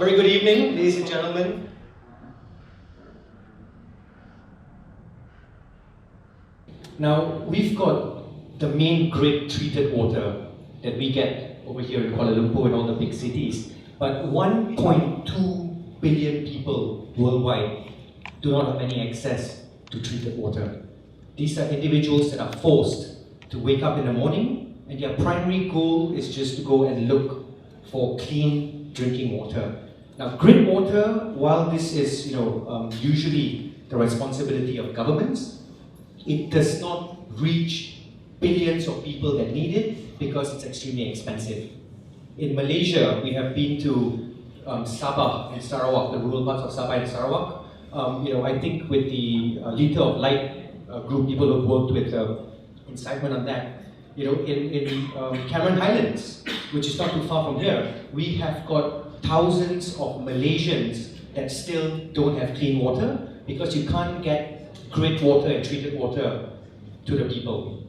very good evening, ladies and gentlemen. Now, we've got the main grid treated water that we get over here in Kuala Lumpur and all the big cities. But 1.2 billion people worldwide do not have any access to treated water. These are individuals that are forced to wake up in the morning and their primary goal is just to go and look for clean drinking water. Now, grid water, while this is usually the responsibility of governments, it does not reach billions of people that need it because it's extremely expensive. In Malaysia, we have been to Sabah and Sarawak, the rural parts of Sabah and Sarawak. I think with the Liter of Light group, people who have worked with Incitement on that, in Cameron Highlands, which is not too far from here, we have got thousands of Malaysians that still don't have clean water because you can't get grid water and treated water to the people.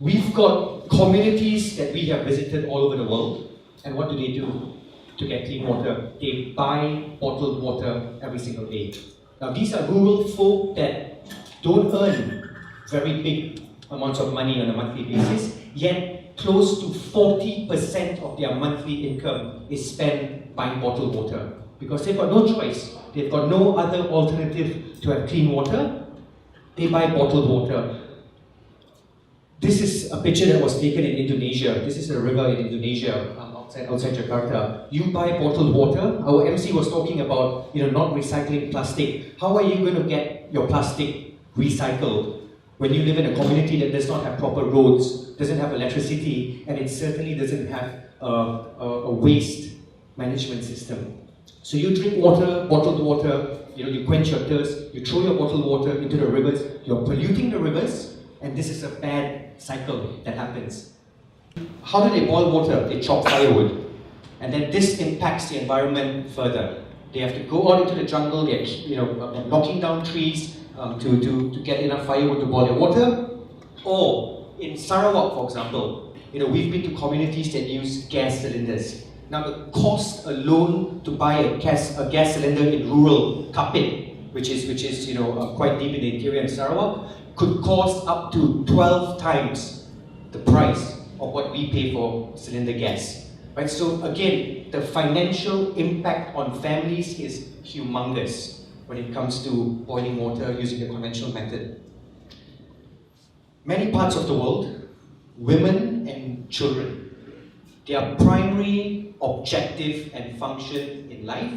We've got communities that we have visited all over the world, and what do they do to get clean water? They buy bottled water every single day. Now, these are rural folk that don't earn very big amounts of money on a monthly basis, yet close to 40% of their monthly income is spent buying bottled water because they've got no choice. They've got no other alternative to have clean water. They buy bottled water. This is a picture that was taken in Indonesia. This is a river in Indonesia, outside Jakarta. You buy bottled water. Our MC was talking about not recycling plastic. How are you going to get your plastic recycled when you live in a community that does not have proper roads, doesn't have electricity, and it certainly doesn't have a waste management system? So you drink water, bottled water, you quench your thirst, you throw your bottled water into the rivers, you're polluting the rivers, and this is a bad cycle that happens. How do they boil water? They chop firewood. And then this impacts the environment further. They have to go out into the jungle, they're knocking down trees to get enough firewood to boil their water. Or in Sarawak, for example, we've been to communities that use gas cylinders. Now, the cost alone to buy a gas cylinder in rural Kapit, which is quite deep in the interior in Sarawak, could cost up to 12 times the price of what we pay for cylinder gas. Right? So again, the financial impact on families is humongous when it comes to boiling water using the conventional method. Many parts of the world, women and children, their primary objective and function in life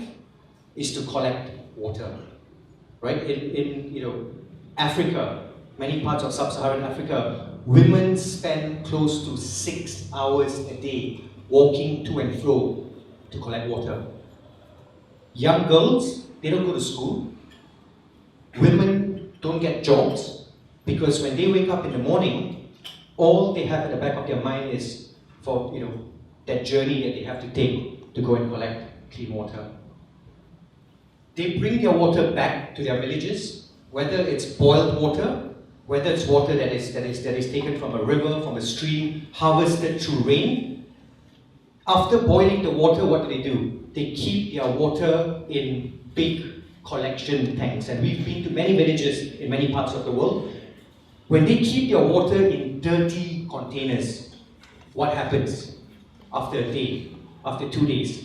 is to collect water. Right? In Africa, many parts of sub-Saharan Africa, women spend close to 6 hours a day walking to and fro to collect water. Young girls, they don't go to school. Women don't get jobs because when they wake up in the morning, all they have at the back of their mind is for that journey that they have to take to go and collect clean water. They bring their water back to their villages, whether it's boiled water, whether it's water that is taken from a river, from a stream, harvested through rain. After boiling the water, what do? They keep their water in big collection tanks. And we've been to many villages in many parts of the world. When they keep their water in dirty containers, what happens after a day, after 2 days?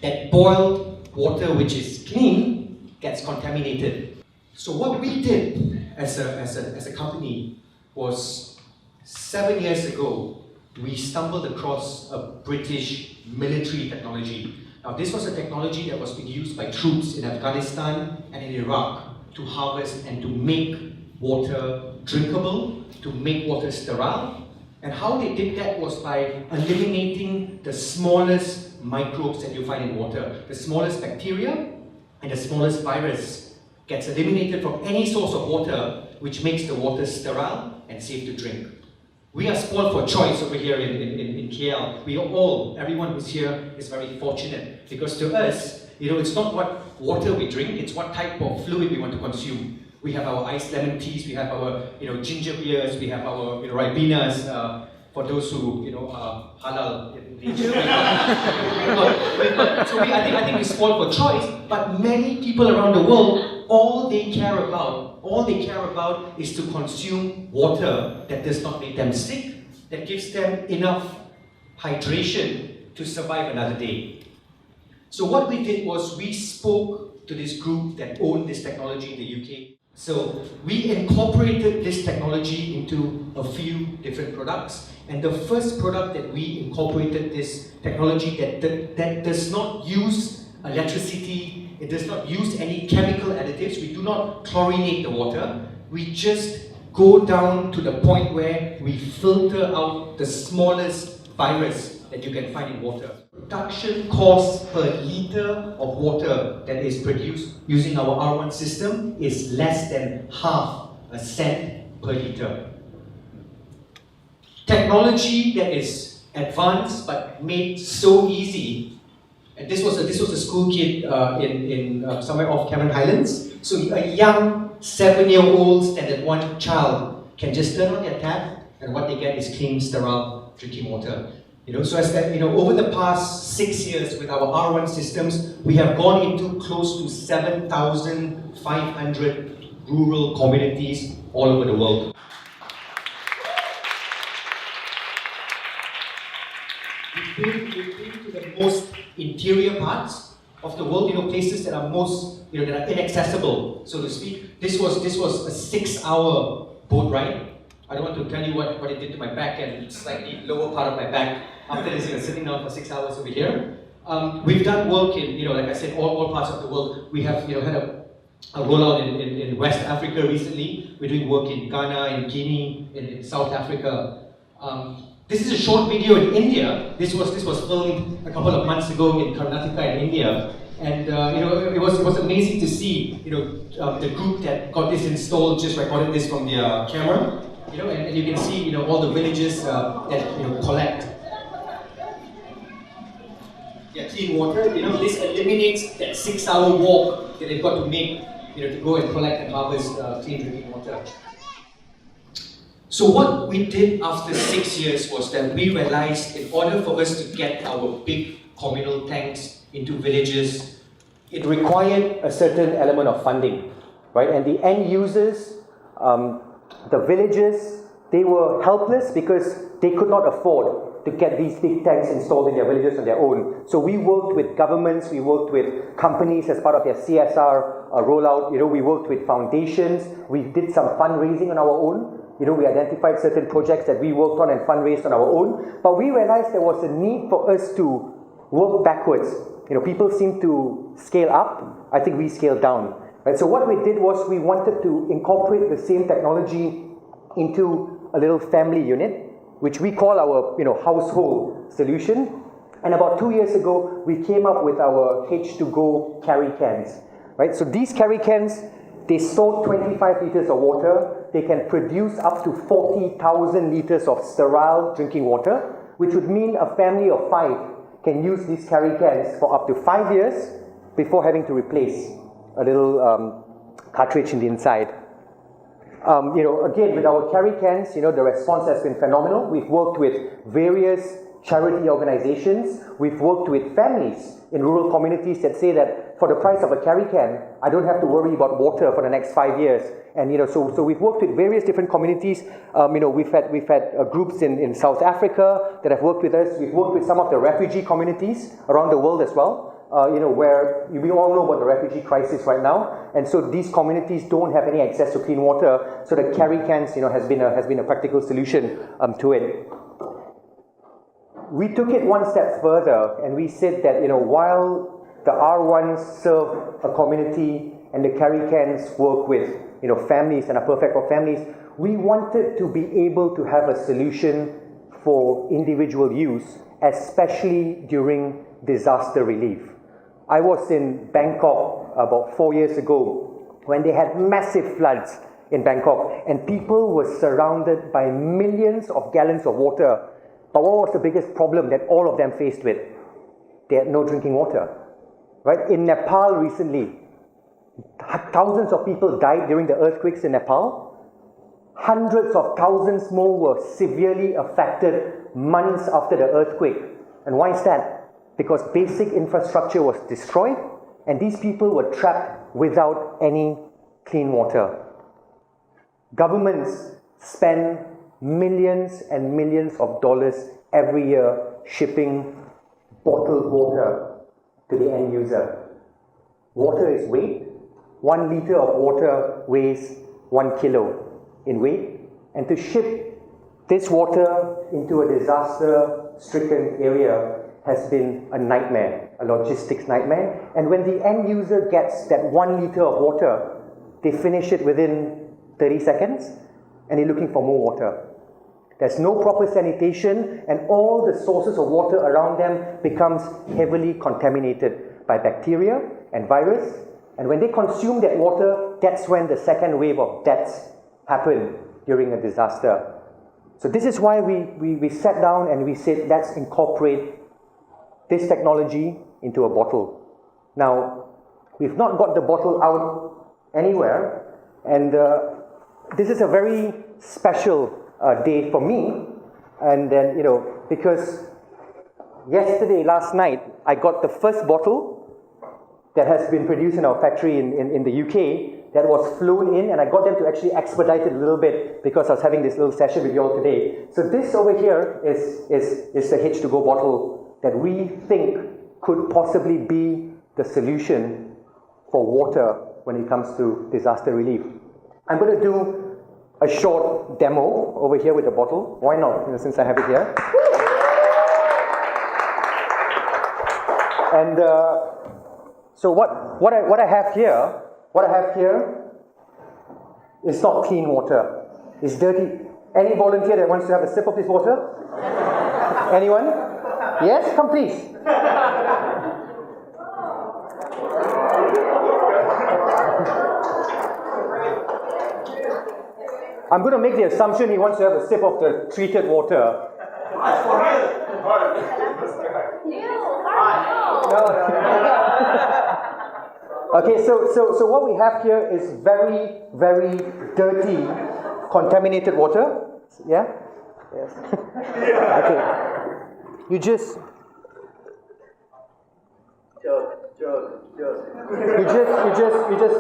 That boiled water, which is clean, gets contaminated. So what we did as a company was 7 years ago, we stumbled across a British military technology. Now, this was a technology that was being used by troops in Afghanistan and in Iraq to harvest and to make water drinkable, to make water sterile. And how they did that was by eliminating the smallest microbes that you find in water. The smallest bacteria and the smallest virus gets eliminated from any source of water, which makes the water sterile and safe to drink. We are spoiled for choice over here in KL. Everyone who's here is very fortunate because to us, it's not what water we drink, it's what type of fluid we want to consume. We have our iced lemon teas, we have our ginger beers, we have our ribenas for those who are halal I think we spoil for choice, but many people around the world, all they care about is to consume water that does not make them sick, that gives them enough hydration to survive another day. So what we did was we spoke to this group that owned this technology in the UK. So we incorporated this technology into a few different products. And the first product that we incorporated this technology that does not use electricity, it does not use any chemical additives, we do not chlorinate the water, we just go down to the point where we filter out the smallest virus that you can find in water. Production cost per liter of water that is produced using our R1 system is less than half a cent per liter. Technology that is advanced but made so easy. And this was a school kid in somewhere off Cameron Highlands. So a young 7-year-old standard 1 child can just turn on their tap, and what they get is clean, sterile drinking water. So as that, over the past 6 years with our R1 systems, we have gone into close to 7,500 rural communities all over the world. We've been to the most interior parts of the world, places that are most, that are inaccessible, so to speak. This was a 6-hour boat ride. I don't want to tell you what it did to my back and slightly lower part of my back after this, sitting down for 6 hours over here. We've done work in, like I said, all parts of the world. We have, had a rollout in West Africa recently. We're doing work in Ghana, in Guinea, in South Africa. This is a short video in India. This was filmed a couple of months ago in Karnataka in India. And it was amazing to see, the group that got this installed just recorded this from their camera. And you can see, all the villages that collect clean water. This eliminates that 6-hour walk that they've got to make, to go and collect and harvest clean drinking water. So what we did after 6 years was that we realized in order for us to get our big communal tanks into villages, it required a certain element of funding, right? And the end users, the villagers, they were helpless because they could not afford to get these big tanks installed in their villages on their own. So we worked with governments, we worked with companies as part of their CSR rollout, we worked with foundations, we did some fundraising on our own. We identified certain projects that we worked on and fundraised on our own, but we realized there was a need for us to work backwards. People seem to scale up, I think we scaled down. Right? So what we did was we wanted to incorporate the same technology into a little family unit, which we call our household solution. And about 2 years ago, we came up with our H2GO carry cans. Right? So these carry cans, they store 25 liters of water. They can produce up to 40,000 liters of sterile drinking water, which would mean a family of 5 can use these carry cans for up to 5 years before having to replace a little cartridge in the inside. Again, with our carry cans, the response has been phenomenal. We've worked with various charity organizations. We've worked with families in rural communities that say that for the price of a carry can, I don't have to worry about water for the next 5 years. And so we've worked with various different communities. We've had groups in South Africa that have worked with us. We've worked with some of the refugee communities around the world as well. Where we all know about the refugee crisis right now, and so these communities don't have any access to clean water. So the carry cans, has been a practical solution to it. We took it one step further, and we said that while the R1s serve a community and the carry cans work with families and are perfect for families, we wanted to be able to have a solution for individual use, especially during disaster relief. I was in Bangkok about 4 years ago when they had massive floods in Bangkok, and people were surrounded by millions of gallons of water. But what was the biggest problem that all of them faced with? They had no drinking water. Right? In Nepal recently, thousands of people died during the earthquakes in Nepal. Hundreds of thousands more were severely affected months after the earthquake. And why is that? Because basic infrastructure was destroyed, and these people were trapped without any clean water. Governments spend millions and millions of dollars every year shipping bottled water to the end user. Water is weight. 1 liter of water weighs 1 kilo in weight. And to ship this water into a disaster-stricken area has been a nightmare, a logistics nightmare. And when the end user gets that 1 liter of water, they finish it within 30 seconds, and they're looking for more water. There's no proper sanitation, and all the sources of water around them becomes heavily contaminated by bacteria and virus. And when they consume that water, that's when the second wave of deaths happen during a disaster. So this is why we sat down and we said, let's incorporate this technology into a bottle. Now, we've not got the bottle out anywhere, and this is a very special day for me. And then, because last night, I got the first bottle that has been produced in our factory in the UK that was flown in, and I got them to actually expedite it a little bit because I was having this little session with you all today. So this over here is the H2GO bottle that we think could possibly be the solution for water when it comes to disaster relief. I'm going to do a short demo over here with the bottle. Why not, since I have it here. And so what I have here is not clean water. It's dirty. Any volunteer that wants to have a sip of this water? Anyone? Yes? Come please. I'm going to make the assumption he wants to have a sip of the treated water. Okay, so what we have here is very, very dirty, contaminated water. Yeah? Yes. Okay. You just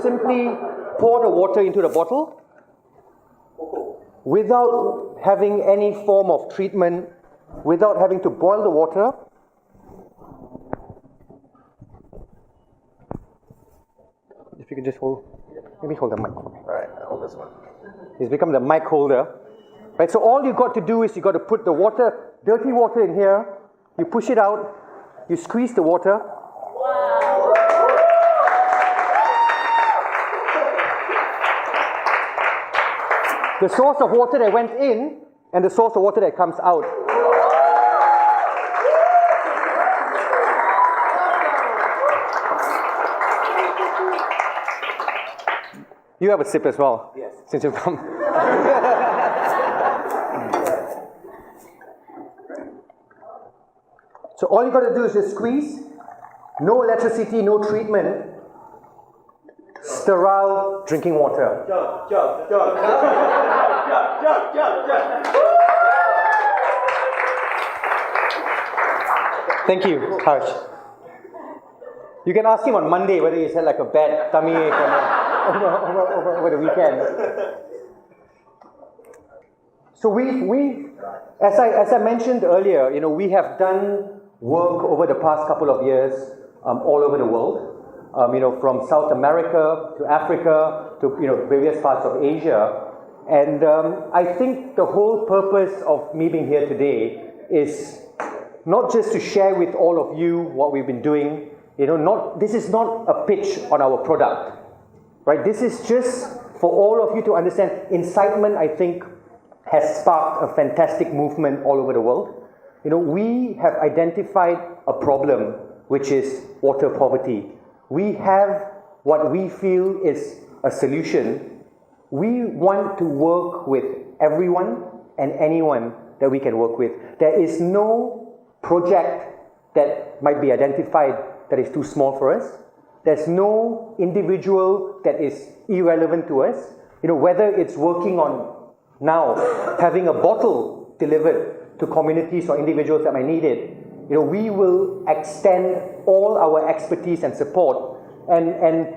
simply pour the water into the bottle without having any form of treatment, without having to boil the water. If you could just hold the mic. All right, I'll hold this one. It's become the mic holder. Right, so all you've got to do is you've got to put the water, dirty water in here, you push it out, you squeeze the water. Wow. The source of water that went in and the source of water that comes out. You have a sip as well. Yes. Since you've come. So all you got to do is just squeeze. No electricity, no treatment. Sterile drinking water. Thank you, Harsh. You can ask him on Monday whether he's had like a bad tummy ache over the weekend. So we, as I mentioned earlier, we have done work over the past couple of years all over the world. From South America to Africa to various parts of Asia. And I think the whole purpose of me being here today is not just to share with all of you what we've been doing. This is not a pitch on our product, right? This is just for all of you to understand. Incitement, I think, has sparked a fantastic movement all over the world. We have identified a problem, which is water poverty. We have what we feel is a solution. We want to work with everyone and anyone that we can work with. There is no project that might be identified that is too small for us. There's no individual that is irrelevant to us. Whether it's working on now having a bottle delivered to communities or individuals that might need it, we will extend all our expertise and support. And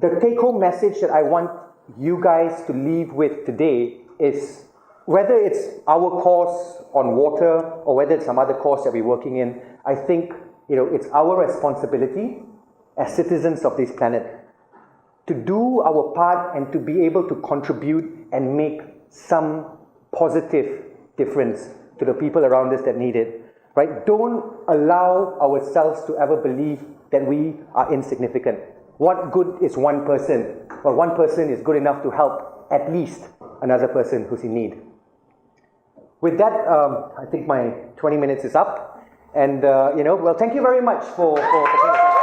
the take-home message that I want you guys to leave with today is, whether it's our course on water or whether it's some other course that we're working in, I think it's our responsibility as citizens of this planet to do our part and to be able to contribute and make some positive difference to the people around us that need it. Right? Don't allow ourselves to ever believe that we are insignificant. What good is one person? Well, one person is good enough to help at least another person who's in need. With that, I think my 20 minutes is up. And, well, thank you very much for paying attention.